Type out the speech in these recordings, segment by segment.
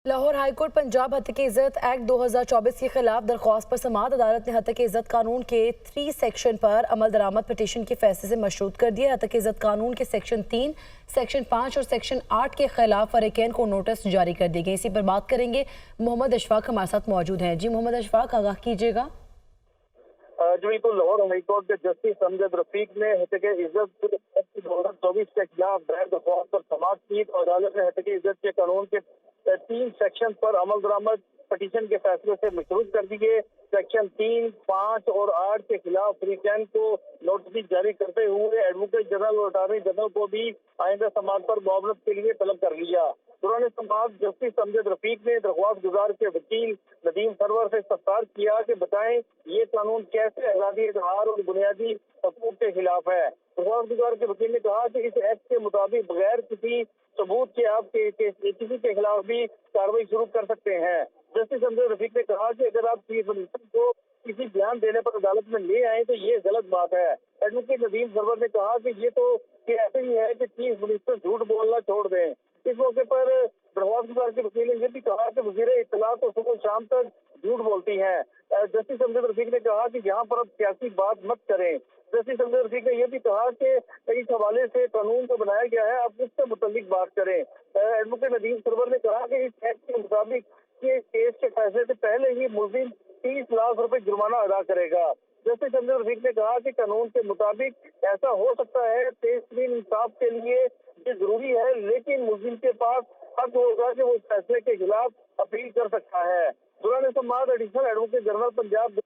Lahore high court Punjab हत्या इज्जत act 2024 के खिलाफ दरख्वास्त पर समाअत। अदालत ने हत्या इज्जत कानून के 3 सेक्शन पर अमल दरामद पटिशन के फैसले से मशरूत कर दिया। हत्या इज्जत कानून के सेक्शन 3, सेक्शन 5 और सेक्शन 8 के खिलाफ फरीकैन को नोटिस जारी कर दी गई। इसी पर बात करेंगे। मोहम्मद अशफाक हमारे साथ मौजूद हैं। जी मोहम्मद अशफाक, आगाह कीजिएगा। जी बिल्कुल, लाहौर हाईकोर्ट के जस्टिस अमजद रफीक ने हत्या इज्जत 2024 के खिलाफ दायर दरख्वास्त पर समाअत की तो अदालत ने हत्या इज्जत के कानून के 3 सेक्शन पर अमल दरामद पटिशन के फैसले से मशरूत कर दिए। सेक्शन 3, 5 और 8 के खिलाफ फरीकैन को नोटिस जारी करते हुए एडवोकेट जनरल और अटॉर्नी जनरल को भी आइंदा समाअत पर मुआवनत के लिए तलब कर लिया। दौरान समाअत जस्टिस अमजद रफीक ने दरख्वास्त गुजार के वकील नदीम सरवर से इस्तफसार किया कि बताएं ये कानून कैसे आजादी इजहार और बुनियादी हकूक के खिलाफ है। दरख्वास्त गुजार के वकील ने कहा कि इस एक्ट के मुताबिक बगैर किसी सबूत के आप किसी के खिलाफ भी कार्रवाई शुरू कर सकते हैं। जस्टिस अमजद रफीक ने कहा कि अगर आप चीफ मिनिस्टर को किसी बयान देने पर अदालत में ले आए तो ये गलत बात है। एडवोकेट नदीम सरवर ने कहा कि ये तो ऐसे ही है कि चीफ मिनिस्टर झूठ बोलना छोड़ दें। इस मौके पर दरख्वास्त गुजार के वकील ने यह भी कहा कि वजीर इत्तला तो सुबह शाम तक झूठ बोलती हैं। जस्टिस अमजद रफीक ने कहा कि यहाँ पर अब सियासी बात मत करें। जस्टिस अमजद रफीक ने यह भी कहा कि इस हवाले से कानून जो बनाया गया है आप उससे मुतल्लिक बात करें। एडवोकेट नदीम सरवर ने कहा कि इस एक्ट के मुताबिक के केस के फैसले से पहले ही मुलजिम 30 लाख रुपए जुर्माना अदा करेगा। जस्टिस अमजद रफीक ने कहा कि कानून के मुताबिक ऐसा हो सकता है, तेज-तरीन इंसाफ के लिए ये जरूरी है, लेकिन मुलजिम के पास हक होगा कि वो इस फैसले के खिलाफ अपील कर सकता है। दौरान समाअत एडिशनल एडवोकेट जनरल पंजाब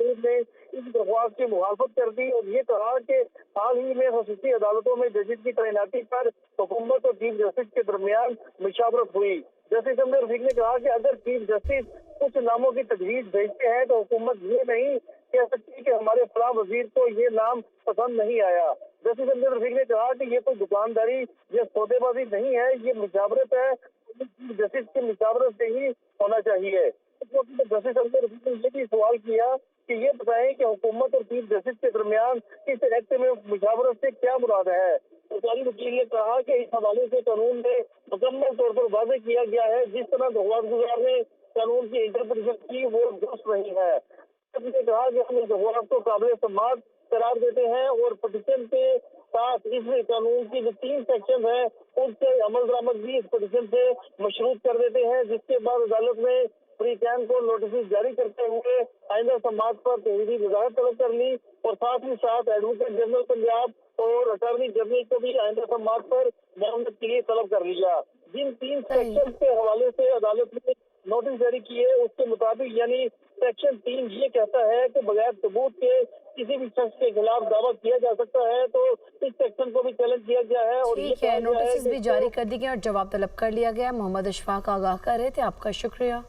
ने इस दरख्वास्त की मुखालफत कर दी और ये कहा कि हाल ही में खसूसी अदालतों में जजेस की तैनाती पर हुकूमत और चीफ जस्टिस के दरमियान मुशावरत हुई। जस्टिस अमजद रफीक ने कहा कि अगर चीफ जस्टिस कुछ नामों की तजवीज भेजते हैं तो हुकूमत ये नहीं कह सकती कि हमारे फलां वजीर को ये नाम पसंद नहीं आया। जस्टिस अमजद रफीक ने कहा कि ये कोई दुकानदारी या सौदेबाजी नहीं है, ये मुशावरत है, चीफ जस्टिस की मुशावरत से ही होना चाहिए। जस्टिस अमजद रफीक ने ये भी सवाल किया कि ये बताएं कि हुकूमत और चीफ जस्टिस के दरमियान इस एक्ट में मुशावरत से क्या मुराद है। सरकारी वकील ने कहा कि इस हवाले से कानून में मुकम्मल तौर पर वाज़ेह किया गया है, जिस तरह दरख्वास्त गुजार ने कानून की इंटरप्रिटेशन की वो दुरुस्त नहीं है। ने कहा कि हम इस दरख्वास्त को काबिल समाअत करार देते हैं और पटिशन के साथ इस कानून की जो 3 सेक्शन है उनसे अमल दरामद भी इस पटिशन से मशरूत कर देते हैं, जिसके बाद अदालत ने फरीकैन को नोटिस जारी करते हुए आइंदा समाअत पर तहरीरी वजाहत तलब कर ली और साथ ही साथ एडवोकेट जनरल पंजाब और अटॉर्नी जनरल को भी आइंदा समाअत पर मुआवनत के लिए तलब कर लिया। जिन 3 सेक्शन के हवाले से अदालत ने नोटिस जारी किए उसके मुताबिक यानी सेक्शन 3 ये कहता है कि बगैर सबूत के किसी भी शख्स के खिलाफ दावा किया जा सकता है, तो इस सेक्शन को भी चैलेंज किया गया है और ठीक है, नोटिस भी जारी कर दी गई और जवाब तलब कर लिया गया। मोहम्मद अशफाक आगाह कर रहे थे, आपका शुक्रिया।